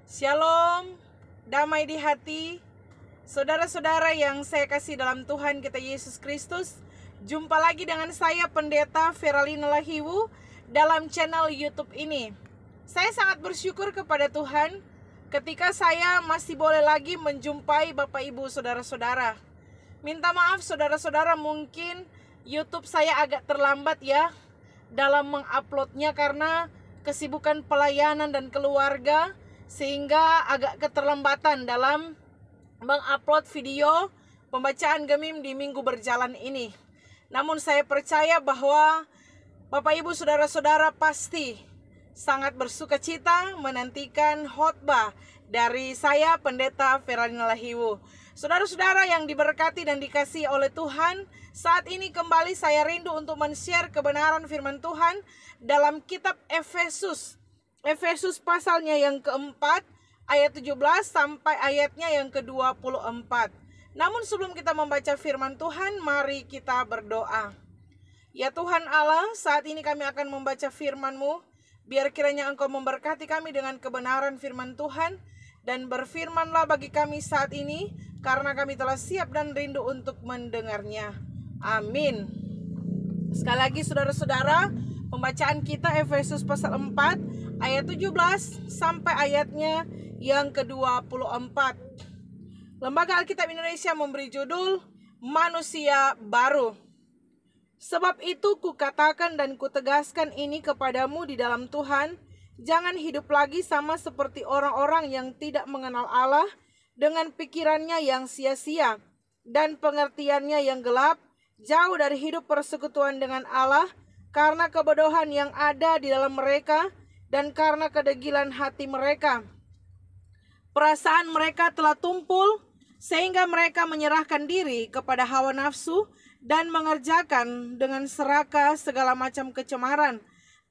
Shalom, damai di hati, saudara-saudara yang saya kasih dalam Tuhan kita Yesus Kristus. Jumpa lagi dengan saya Pendeta Feralina Lahiwu dalam channel YouTube ini. Saya sangat bersyukur kepada Tuhan ketika saya masih boleh lagi menjumpai Bapak Ibu saudara-saudara. Minta maaf saudara-saudara, mungkin YouTube saya agak terlambat ya dalam menguploadnya karena kesibukan pelayanan dan keluarga, sehingga agak keterlambatan dalam mengupload video pembacaan Gemim di minggu berjalan ini. Namun saya percaya bahwa Bapak Ibu saudara-saudara pasti sangat bersuka cita menantikan khotbah dari saya Pendeta Feralina Lahiwu. Saudara-saudara yang diberkati dan dikasihi oleh Tuhan, saat ini kembali saya rindu untuk men-share kebenaran firman Tuhan dalam kitab Efesus. Efesus pasalnya yang keempat, ayat 17 sampai ayatnya yang ke-24. Namun sebelum kita membaca firman Tuhan, mari kita berdoa. Ya Tuhan Allah, saat ini kami akan membaca firman-Mu. Biar kiranya Engkau memberkati kami dengan kebenaran firman Tuhan, dan berfirmanlah bagi kami saat ini, karena kami telah siap dan rindu untuk mendengarnya. Amin. Sekali lagi saudara-saudara, pembacaan kita Efesus pasal 4 ayat 17 sampai ayatnya yang ke-24. Lembaga Alkitab Indonesia memberi judul Manusia Baru. Sebab itu kukatakan dan kutegaskan ini kepadamu di dalam Tuhan, jangan hidup lagi sama seperti orang-orang yang tidak mengenal Allah, dengan pikirannya yang sia-sia dan pengertiannya yang gelap, jauh dari hidup persekutuan dengan Allah, karena kebodohan yang ada di dalam mereka dan karena kedegilan hati mereka. Perasaan mereka telah tumpul sehingga mereka menyerahkan diri kepada hawa nafsu dan mengerjakan dengan serakah segala macam kecemaran.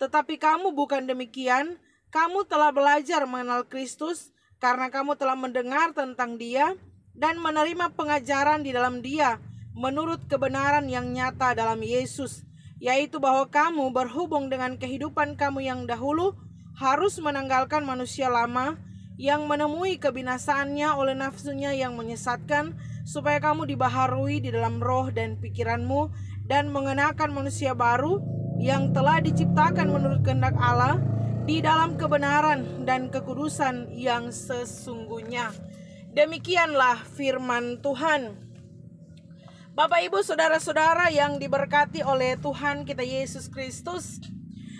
Tetapi kamu bukan demikian, kamu telah belajar mengenal Kristus karena kamu telah mendengar tentang Dia dan menerima pengajaran di dalam Dia menurut kebenaran yang nyata dalam Yesus, yaitu bahwa kamu berhubung dengan kehidupan kamu yang dahulu harus menanggalkan manusia lama yang menemui kebinasaannya oleh nafsunya yang menyesatkan, supaya kamu dibaharui di dalam roh dan pikiranmu, dan mengenakan manusia baru yang telah diciptakan menurut kehendak Allah di dalam kebenaran dan kekudusan yang sesungguhnya. Demikianlah firman Tuhan. Bapak Ibu saudara-saudara yang diberkati oleh Tuhan kita Yesus Kristus,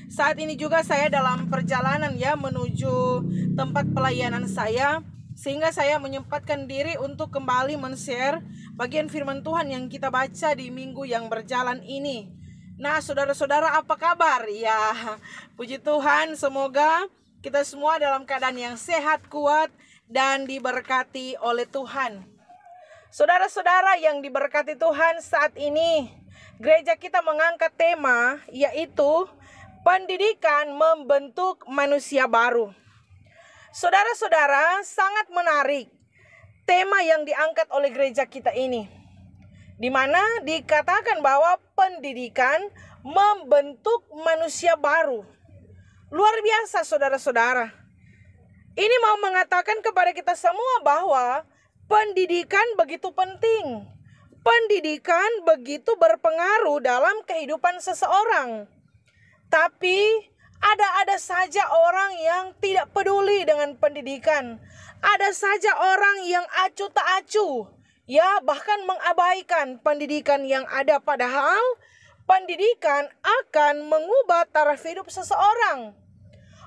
saat ini juga saya dalam perjalanan ya menuju tempat pelayanan saya, sehingga saya menyempatkan diri untuk kembali men-share bagian firman Tuhan yang kita baca di minggu yang berjalan ini. Nah saudara-saudara, apa kabar? Ya puji Tuhan, semoga kita semua dalam keadaan yang sehat, kuat, dan diberkati oleh Tuhan. Saudara-saudara yang diberkati Tuhan, saat ini gereja kita mengangkat tema yaitu pendidikan membentuk manusia baru. Saudara-saudara, sangat menarik tema yang diangkat oleh gereja kita ini, di mana dikatakan bahwa pendidikan membentuk manusia baru. Luar biasa saudara-saudara. Ini mau mengatakan kepada kita semua bahwa pendidikan begitu penting. Pendidikan begitu berpengaruh dalam kehidupan seseorang. Tapi ada saja orang yang tidak peduli dengan pendidikan. Ada saja orang yang acuh tak acuh, ya bahkan mengabaikan pendidikan yang ada, padahal pendidikan akan mengubah taraf hidup seseorang.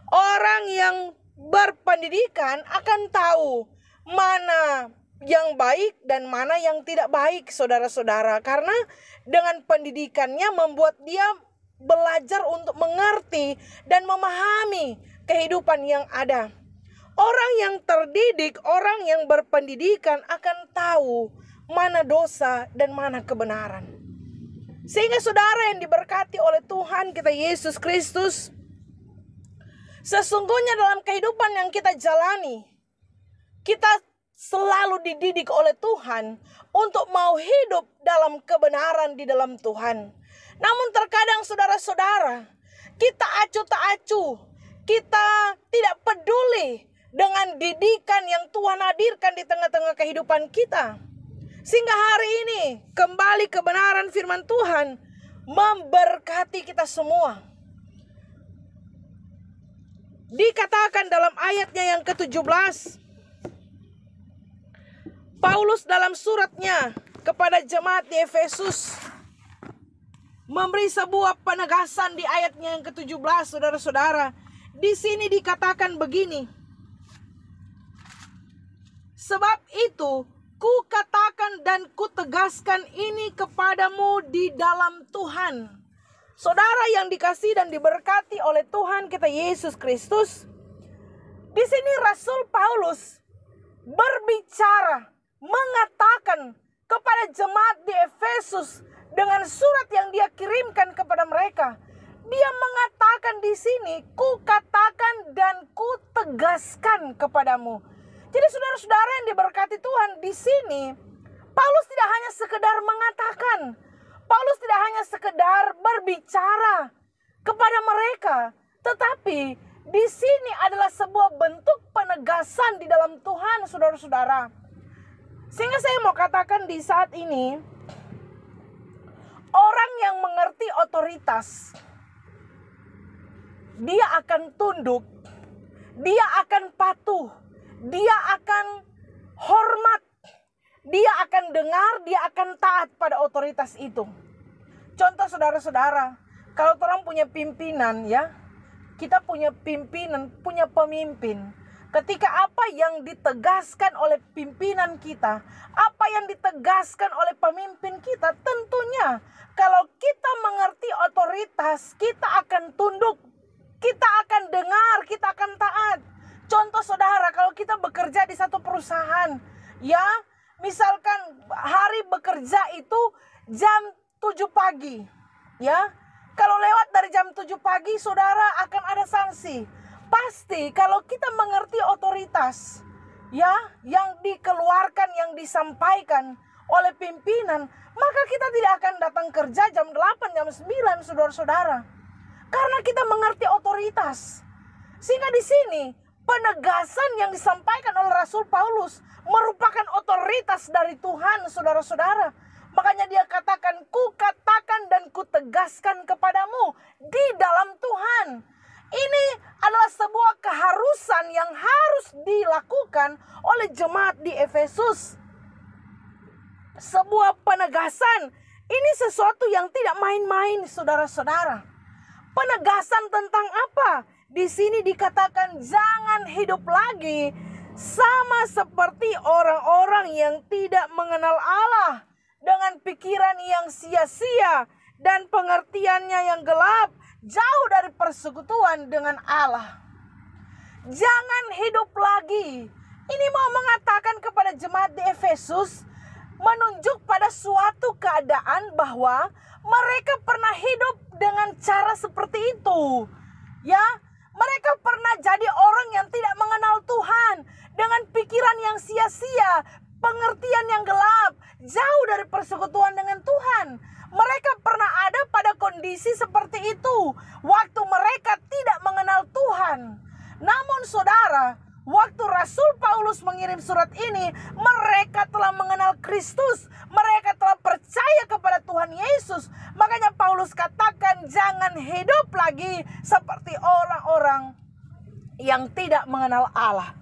Orang yang berpendidikan akan tahu mana yang baik dan mana yang tidak baik, saudara-saudara, karena dengan pendidikannya membuat dia belajar untuk mengerti dan memahami kehidupan yang ada. Orang yang terdidik, orang yang berpendidikan akan tahu mana dosa dan mana kebenaran. Sehingga saudara yang diberkati oleh Tuhan kita Yesus Kristus, sesungguhnya dalam kehidupan yang kita jalani, kita selalu dididik oleh Tuhan untuk mau hidup dalam kebenaran di dalam Tuhan. Namun terkadang saudara-saudara, kita acuh tak acuh, kita tidak peduli dengan didikan yang Tuhan hadirkan di tengah-tengah kehidupan kita. Sehingga hari ini kembali kebenaran firman Tuhan memberkati kita semua. Dikatakan dalam ayatnya yang ke-17, Paulus dalam suratnya kepada jemaat di Efesus memberi sebuah penegasan di ayatnya yang ke-17, saudara-saudara. Di sini dikatakan begini, sebab itu ku katakan dan ku tegaskan ini kepadamu di dalam Tuhan. Saudara yang dikasihi dan diberkati oleh Tuhan kita Yesus Kristus, di sini Rasul Paulus berbicara, mengatakan kepada jemaat di Efesus dengan surat yang dia kirimkan kepada mereka. Dia mengatakan di sini, ku katakan dan ku tegaskan kepadamu. Jadi saudara-saudara yang diberkati Tuhan, di sini Paulus tidak hanya sekedar mengatakan, Paulus tidak hanya sekedar berbicara kepada mereka, tetapi di sini adalah sebuah bentuk penegasan di dalam Tuhan, saudara-saudara. Sehingga saya mau katakan di saat ini, orang yang mengerti otoritas, dia akan tunduk, dia akan patuh, dia akan hormat, dia akan dengar, dia akan taat pada otoritas itu. Contoh saudara-saudara, kalau orang punya pimpinan ya, kita punya pimpinan, punya pemimpin. Ketika apa yang ditegaskan oleh pimpinan kita, apa yang ditegaskan oleh pemimpin kita, tentunya kalau kita mengerti otoritas, kita akan tunduk, kita akan dengar, kita akan taat. Contoh saudara, kalau kita bekerja di satu perusahaan, ya, misalkan hari bekerja itu jam 7 pagi, ya. Kalau lewat dari jam 7 pagi, saudara akan ada sanksi. Pasti kalau kita mengerti otoritas, ya, yang dikeluarkan, yang disampaikan oleh pimpinan, maka kita tidak akan datang kerja jam 8, jam 9, saudara-saudara. Karena kita mengerti otoritas. Sehingga di sini penegasan yang disampaikan oleh Rasul Paulus merupakan otoritas dari Tuhan, saudara-saudara. Makanya dia katakan, ku katakan dan ku tegaskan kepadamu di dalam Tuhan. Ini adalah sebuah keharusan yang harus dilakukan oleh jemaat di Efesus. Sebuah penegasan. Ini sesuatu yang tidak main-main, saudara-saudara. Penegasan tentang apa? Di sini dikatakan jangan hidup lagi sama seperti orang-orang yang tidak mengenal Allah, dengan pikiran yang sia-sia dan pengertiannya yang gelap, jauh dari persekutuan dengan Allah. Jangan hidup lagi. Ini mau mengatakan kepada jemaat di Efesus, menunjuk pada suatu keadaan bahwa mereka pernah hidup dengan cara seperti itu. Ya, mereka pernah jadi orang yang tidak mengenal Tuhan, dengan pikiran yang sia-sia, pengertian yang gelap, jauh dari persekutuan dengan Tuhan. Mereka pernah ada pada kondisi seperti itu waktu mereka tidak mengenal Tuhan. Namun saudara, waktu Rasul Paulus mengirim surat ini, mereka telah mengenal Kristus, mereka telah percaya kepada Tuhan Yesus. Makanya Paulus katakan jangan hidup lagi seperti orang-orang yang tidak mengenal Allah.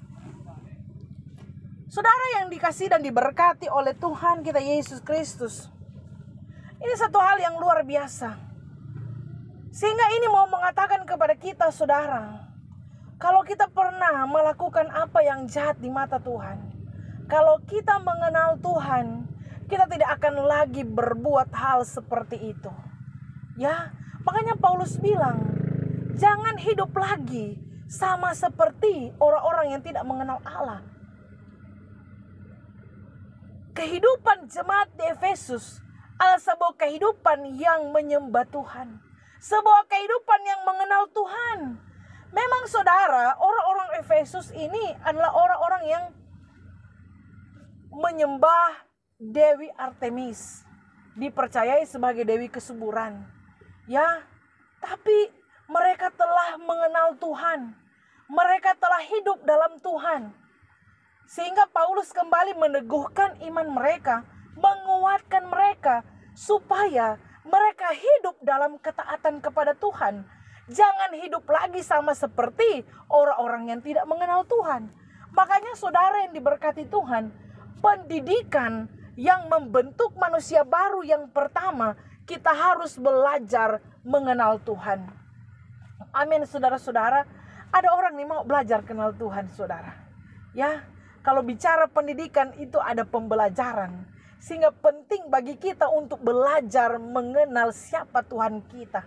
Saudara yang dikasihi dan diberkati oleh Tuhan kita Yesus Kristus, ini satu hal yang luar biasa. Sehingga ini mau mengatakan kepada kita, saudara, kalau kita pernah melakukan apa yang jahat di mata Tuhan, kalau kita mengenal Tuhan, kita tidak akan lagi berbuat hal seperti itu. Ya, makanya Paulus bilang, jangan hidup lagi sama seperti orang-orang yang tidak mengenal Allah. Kehidupan jemaat di Efesus adalah sebuah kehidupan yang menyembah Tuhan, sebuah kehidupan yang mengenal Tuhan. Memang saudara, orang-orang Efesus ini adalah orang-orang yang menyembah Dewi Artemis, dipercayai sebagai Dewi kesuburan. Ya, tapi mereka telah mengenal Tuhan. Mereka telah hidup dalam Tuhan. Sehingga Paulus kembali meneguhkan iman mereka, menguatkan mereka supaya mereka hidup dalam ketaatan kepada Tuhan. Jangan hidup lagi sama seperti orang-orang yang tidak mengenal Tuhan. Makanya saudara yang diberkati Tuhan, pendidikan yang membentuk manusia baru yang pertama, kita harus belajar mengenal Tuhan. Amin, saudara-saudara. Ada orang nih mau belajar kenal Tuhan, saudara. Ya, kalau bicara pendidikan itu ada pembelajaran. Sehingga penting bagi kita untuk belajar mengenal siapa Tuhan kita.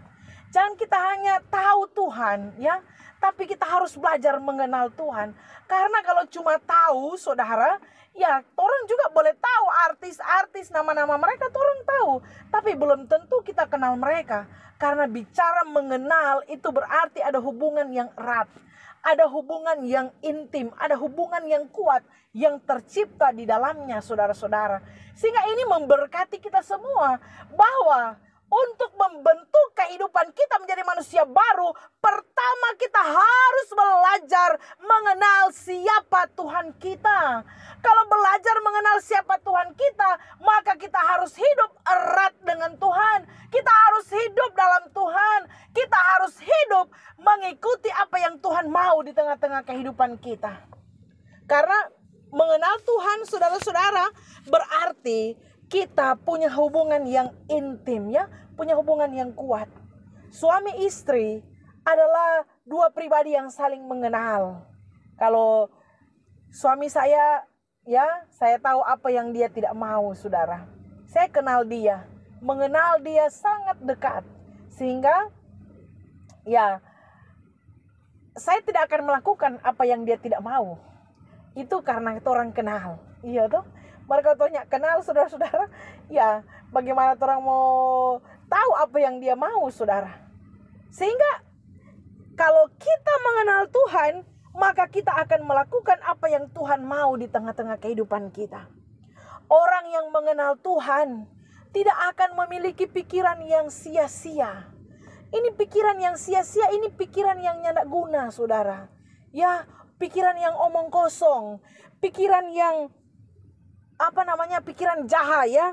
Jangan kita hanya tahu Tuhan, ya, tapi kita harus belajar mengenal Tuhan. Karena kalau cuma tahu, saudara, ya, orang juga boleh tahu artis-artis, nama-nama mereka orang tahu, tapi belum tentu kita kenal mereka. Karena bicara mengenal itu berarti ada hubungan yang erat, ada hubungan yang intim, ada hubungan yang kuat yang tercipta di dalamnya, saudara-saudara. Sehingga ini memberkati kita semua bahwa untuk membentuk kehidupan kita menjadi manusia baru, pertama kita harus belajar mengenal siapa Tuhan kita. Kalau belajar mengenal siapa Tuhan kita, maka kita harus hidup erat dengan Tuhan. Kita harus hidup dalam Tuhan. Kita harus hidup mengikuti apa yang Tuhan mau di tengah-tengah kehidupan kita. Karena mengenal Tuhan, saudara-saudara, berarti kita punya hubungan yang intim, ya, punya hubungan yang kuat. Suami istri adalah dua pribadi yang saling mengenal. Kalau suami saya, ya, saya tahu apa yang dia tidak mau, saudara. Saya kenal dia, mengenal dia sangat dekat. Sehingga, ya, saya tidak akan melakukan apa yang dia tidak mau. Itu karena itu orang kenal. Iya tuh. Mereka tanya kenal, saudara-saudara. Ya, bagaimana orang mau tahu apa yang dia mau, saudara. Sehingga kalau kita mengenal Tuhan, maka kita akan melakukan apa yang Tuhan mau di tengah-tengah kehidupan kita. Orang yang mengenal Tuhan tidak akan memiliki pikiran yang sia-sia. Ini pikiran yang sia-sia, ini pikiran yang nggak guna, saudara. Ya, pikiran yang omong kosong, pikiran yang pikiran jahat, ya.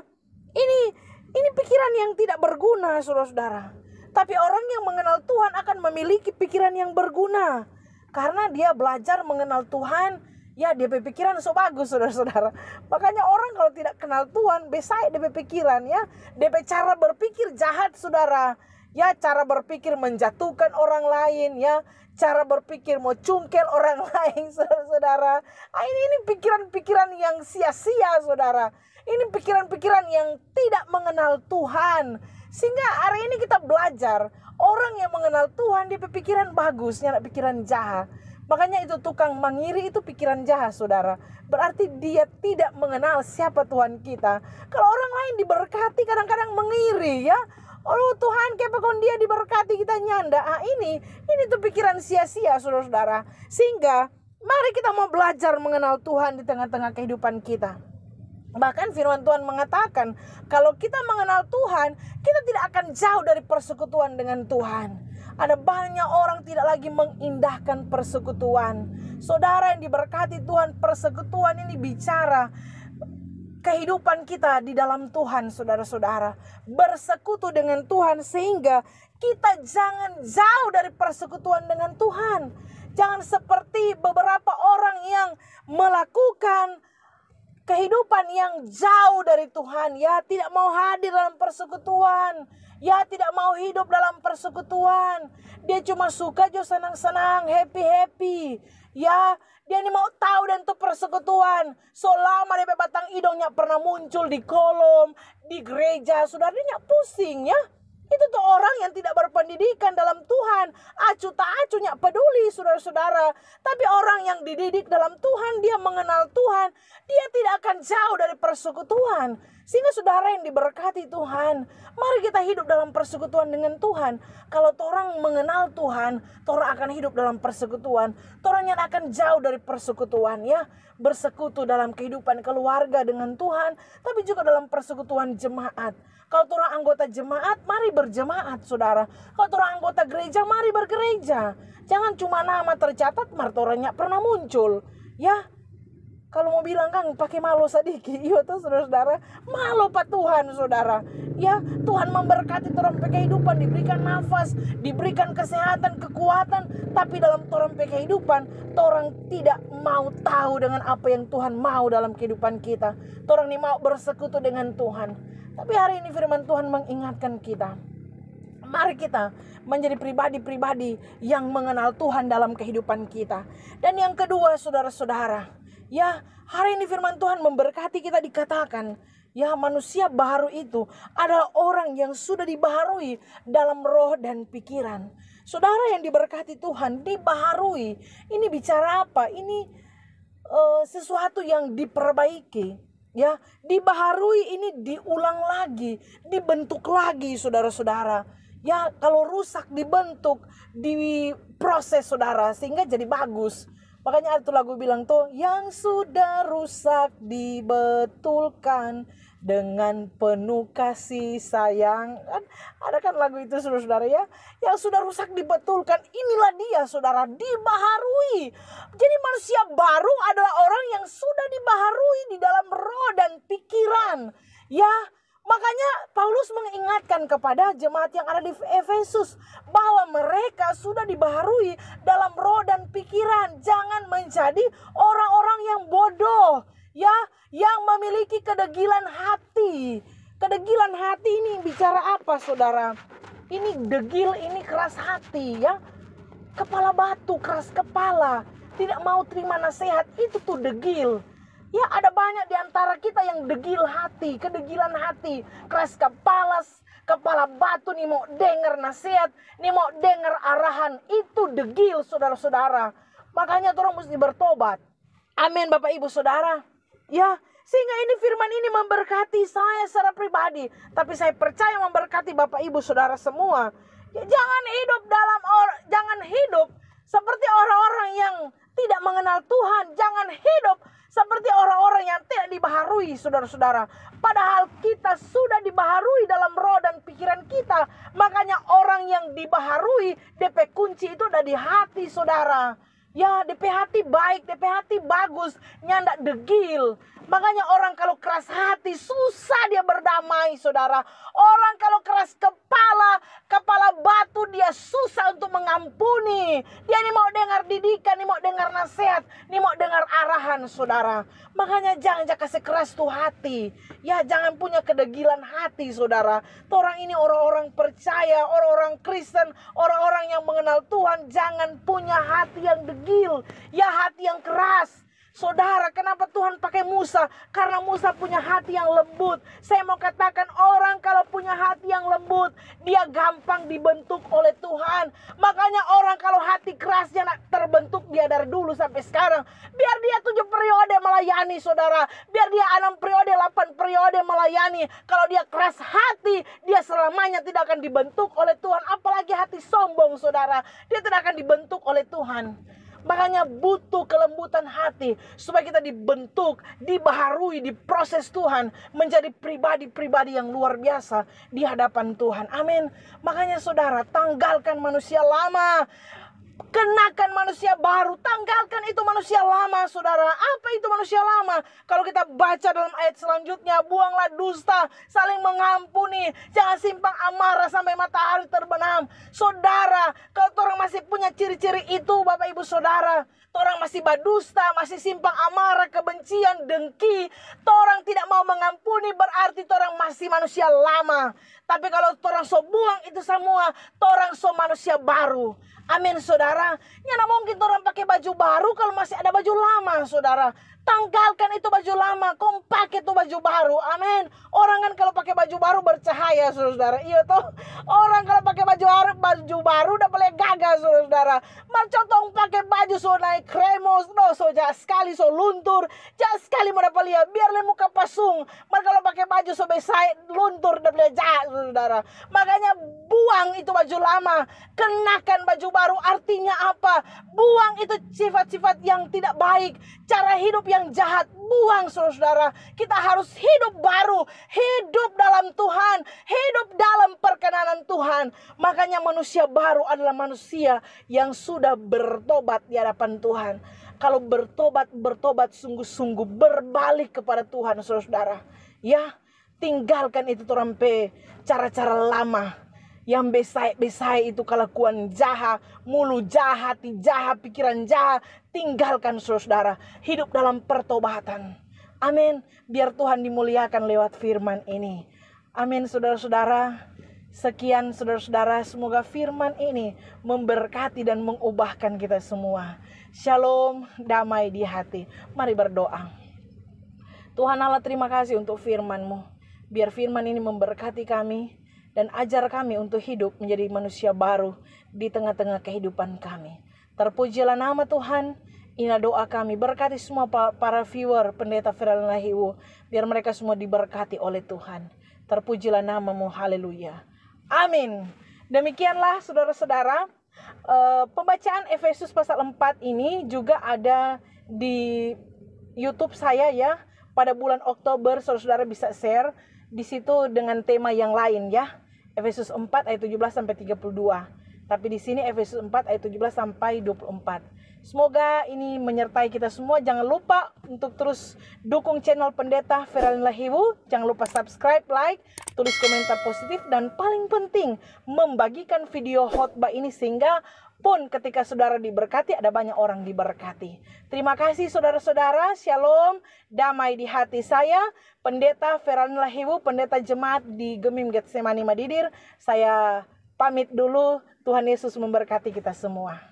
Ini pikiran yang tidak berguna, saudara-saudara. Tapi orang yang mengenal Tuhan akan memiliki pikiran yang berguna. Karena dia belajar mengenal Tuhan, ya, dia berpikiran so bagus, saudara-saudara. Makanya orang kalau tidak kenal Tuhan, besai dia berpikiran, ya. Dia cara berpikir jahat, saudara. Ya, cara berpikir menjatuhkan orang lain, ya. Cara berpikir mau cungkel orang lain, saudara-saudara. Ini pikiran-pikiran yang sia-sia, saudara. Ini pikiran-pikiran yang tidak mengenal Tuhan. Sehingga hari ini kita belajar, orang yang mengenal Tuhan dia berpikiran bagus, tidak pikiran jahat. Makanya itu tukang mengiri itu pikiran jahat, saudara. Berarti dia tidak mengenal siapa Tuhan kita. Kalau orang lain diberkati kadang-kadang mengiri, ya. Oh Tuhan, kepakon dia diberkati kita nyanda. Ini tuh pikiran sia-sia, saudara-saudara. Sehingga mari kita mau belajar mengenal Tuhan di tengah-tengah kehidupan kita. Bahkan firman Tuhan mengatakan, kalau kita mengenal Tuhan, kita tidak akan jauh dari persekutuan dengan Tuhan. Ada banyak orang tidak lagi mengindahkan persekutuan. Saudara yang diberkati Tuhan, persekutuan ini bicara kehidupan kita di dalam Tuhan, saudara-saudara. Bersekutu dengan Tuhan sehingga kita jangan jauh dari persekutuan dengan Tuhan. Jangan seperti beberapa orang yang melakukan kehidupan yang jauh dari Tuhan, ya, tidak mau hadir dalam persekutuan, ya, tidak mau hidup dalam persekutuan. Dia cuma suka jo senang-senang, happy-happy, ya. Dia ini mau tahu dan tuh persekutuan. Selama dia batang hidungnya pernah muncul di kolom, di gereja, saudara, dia pusing, ya. Itu tuh orang yang tidak berpendidikan dalam Tuhan. Acu tak acunya peduli, saudara-saudara. Tapi orang yang dididik dalam Tuhan, dia mengenal Tuhan, dia tidak akan jauh dari persekutuan. Sehingga saudara yang diberkati Tuhan, mari kita hidup dalam persekutuan dengan Tuhan. Kalau orang mengenal Tuhan, orang akan hidup dalam persekutuan. Orang yang akan jauh dari persekutuan, ya. Bersekutu dalam kehidupan keluarga dengan Tuhan, tapi juga dalam persekutuan jemaat. Kalau orang anggota jemaat, mari berjemaat, saudara. Kalau orang anggota gereja, mari bergereja. Jangan cuma nama tercatat, martoranya pernah muncul. Ya, kalau mau bilang kan pakai malu sedikit, iya tuh saudara-saudara, malu Pak Tuhan, saudara. Ya, Tuhan memberkati orang kehidupan, diberikan nafas, diberikan kesehatan, kekuatan, tapi dalam orang kehidupan, orang tidak mau tahu dengan apa yang Tuhan mau dalam kehidupan kita. Orang ini mau bersekutu dengan Tuhan. Tapi hari ini firman Tuhan mengingatkan kita, mari kita menjadi pribadi-pribadi yang mengenal Tuhan dalam kehidupan kita. Dan yang kedua, saudara-saudara, ya, hari ini firman Tuhan memberkati kita, dikatakan, ya, manusia baru itu adalah orang yang sudah dibaharui dalam roh dan pikiran. Saudara yang diberkati Tuhan, dibaharui. Ini bicara apa? Ini sesuatu yang diperbaiki. Ya, dibaharui ini diulang lagi, dibentuk lagi, saudara-saudara. Ya, kalau rusak dibentuk, diproses, saudara, sehingga jadi bagus. Makanya itu lagu bilang tuh, yang sudah rusak dibetulkan dengan penuh kasih sayang. Ada kan lagu itu, saudara-saudara, ya. Yang sudah rusak dibetulkan, inilah dia, saudara, dibaharui. Jadi manusia baru adalah orang yang sudah dibaharui di dalam roh dan pikiran. Ya, makanya Paulus mengingatkan kepada jemaat yang ada di Efesus bahwa mereka sudah dibaharui dalam roh dan pikiran. Jangan menjadi orang-orang yang bodoh, ya, yang memiliki kedegilan hati. Kedegilan hati ini bicara apa, saudara? Ini degil, ini keras hati, ya. Kepala batu, keras kepala, tidak mau terima nasihat, itu tuh degil. Ya, ada banyak di antara kita yang degil hati, kedegilan hati, keras kepala, kepala batu, nih mau dengar nasihat, nih mau dengar arahan, itu degil, saudara-saudara. Makanya orang mesti bertobat. Amin, Bapak Ibu Saudara. Ya, sehingga ini firman ini memberkati saya secara pribadi, tapi saya percaya memberkati Bapak Ibu Saudara semua. Ya, jangan hidup seperti orang-orang yang tidak mengenal Tuhan. Jangan hidup seperti orang-orang yang tidak dibaharui, saudara-saudara. Padahal kita sudah dibaharui dalam roh dan pikiran kita. Makanya orang yang dibaharui, DP kunci itu ada di hati, saudara. Ya, DP hati baik, DP hati bagus, nyandak degil. Makanya orang kalau keras hati susah dia berdamai, saudara. Orang kalau keras kepala batu, dia susah untuk mengampuni. Dia ini mau dengar didikan, ini mau dengar nasihat, ini mau dengar arahan, saudara. Makanya jangan kasih keras tuh hati. Ya, jangan punya kedegilan hati, saudara. Orang ini orang-orang percaya, orang-orang Kristen, orang-orang yang mengenal Tuhan, jangan punya hati yang degil, ya, hati yang keras. Saudara, kenapa Tuhan pakai Musa? Karena Musa punya hati yang lembut. Saya mau katakan, orang kalau punya hati yang lembut, dia gampang dibentuk oleh Tuhan. Makanya orang kalau hati kerasnya terbentuk dia dari dulu sampai sekarang. Biar dia 7 periode melayani, saudara. Biar dia 6 periode, 8 periode melayani. Kalau dia keras hati, dia selamanya tidak akan dibentuk oleh Tuhan. Apalagi hati sombong, saudara. Dia tidak akan dibentuk oleh Tuhan. Makanya butuh kelembutan hati supaya kita dibentuk, dibaharui, diproses Tuhan menjadi pribadi-pribadi yang luar biasa di hadapan Tuhan. Amin. Makanya saudara, tanggalkan manusia lama, kenakan manusia baru. Tanggalkan itu manusia lama, saudara. Apa itu manusia lama? Kalau kita baca dalam ayat selanjutnya, buanglah dusta, saling mengampuni, jangan simpang amarah sampai matahari terbenam. Saudara, kalau orang masih punya ciri-ciri itu, Bapak Ibu Saudara, orang masih berdusta, masih simpang amarah, kebencian, dengki, orang tidak mau mengampuni, berarti orang masih manusia lama. Tapi kalau orang so buang itu semua, orang so manusia baru. Amin, saudara. Ya, tidak mungkin orang pakai baju baru kalau masih ada baju lama, saudara. Tanggalkan itu baju lama, kau pakai itu baju baru. Amin. Orang kan kalau pakai baju baru bercahaya, saudara. Iya toh. Orang kalau pakai baju baru udah boleh gagah, saudara. Mercotong pakai baju so naik kremos, no, so jahat sekali, so luntur, jahat sekali mau dapat lihat. Biar le muka pasung. Mereka kalau pakai baju so besai luntur udah boleh jahat, saudara. Makanya buang itu baju lama, kenakan baju baru. Artinya apa? Buang itu sifat-sifat yang tidak baik, cara hidup yang jahat buang saudara-saudara. Kita harus hidup baru, hidup dalam Tuhan, hidup dalam perkenanan Tuhan. Makanya manusia baru adalah manusia yang sudah bertobat di hadapan Tuhan. Kalau bertobat sungguh-sungguh, berbalik kepada Tuhan saudara-saudara. Ya, tinggalkan itu torampe cara-cara lama. Yang besai itu kelakuan jahat, mulu jahat, hati jahat, pikiran jahat. Tinggalkan saudara-saudara. Hidup dalam pertobatan. Amin. Biar Tuhan dimuliakan lewat firman ini. Amin saudara-saudara. Sekian saudara-saudara. Semoga firman ini memberkati dan mengubahkan kita semua. Shalom, damai di hati. Mari berdoa. Tuhan Allah, terima kasih untuk firman-Mu. Biar firman ini memberkati kami. Dan ajar kami untuk hidup menjadi manusia baru di tengah-tengah kehidupan kami. Terpujilah nama Tuhan. Inilah doa kami. Berkati semua para viewer Pendeta Feralin Lahiwu. Biar mereka semua diberkati oleh Tuhan. Terpujilah nama-Mu. Haleluya. Amin. Demikianlah saudara-saudara. Pembacaan Efesus pasal 4 ini juga ada di YouTube saya ya. Pada bulan Oktober saudara-saudara bisa share di situ dengan tema yang lain ya. Efesus 4 ayat 17 sampai 32. Tapi di sini Efesus 4 ayat 17 sampai 24. Semoga ini menyertai kita semua. Jangan lupa untuk terus dukung channel Pendeta Feralin Lahiwu. Jangan lupa subscribe, like, tulis komentar positif, dan paling penting membagikan video khotbah ini sehingga pun ketika saudara diberkati, ada banyak orang diberkati. Terima kasih saudara-saudara. Shalom, damai di hati saya. Pendeta Feralin Lahiwu, pendeta jemaat di Gemim Getsemani Madidir. Saya pamit dulu. Tuhan Yesus memberkati kita semua.